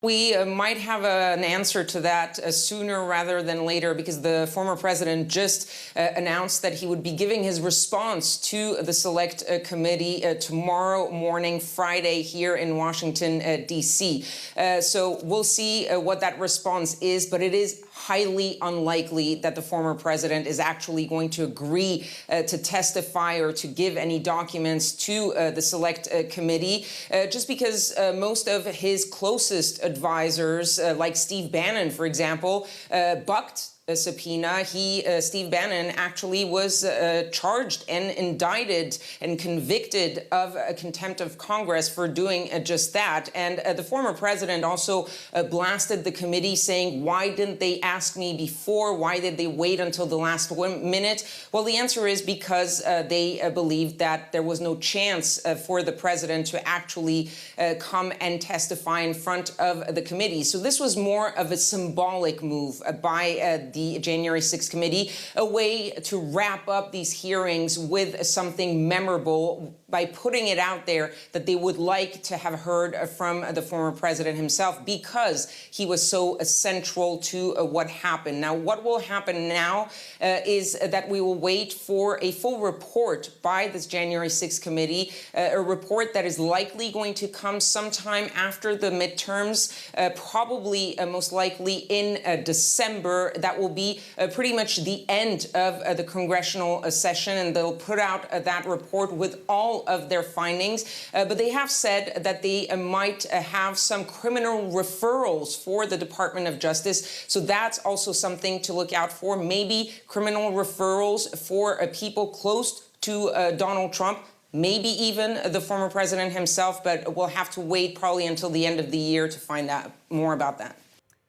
We might have an answer to that sooner rather than later, because the former president just announced that he would be giving his response to the Select Committee tomorrow morning, Friday, here in Washington, D.C. So we'll see what that response is, but it is highly unlikely that the former president is actually going to agree to testify or to give any documents to the Select Committee, just because most of his closest advisors, like Steve Bannon, for example, bucked a subpoena. Steve Bannon, actually was charged and indicted and convicted of a contempt of Congress for doing just that. And the former president also blasted the committee, saying, why didn't they ask me before? Why did they wait until the last minute? Well, the answer is because they believed that there was no chance for the president to actually come and testify in front of the committee. So this was more of a symbolic move by the January 6th committee, a way to wrap up these hearings with something memorable by putting it out there that they would like to have heard from the former president himself, because he was so central to what happened. Now, what will happen now is that we will wait for a full report by this January 6th committee, a report that is likely going to come sometime after the midterms, probably most likely in December. That will be pretty much the end of the congressional session, and they'll put out that report with all of their findings. But they have said that they might have some criminal referrals for the Department of Justice. So that's also something to look out for. Maybe criminal referrals for people close to Donald Trump, maybe even the former president himself. But we'll have to wait probably until the end of the year to find out more about that.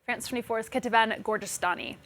France 24's Kethevane Gorjestani.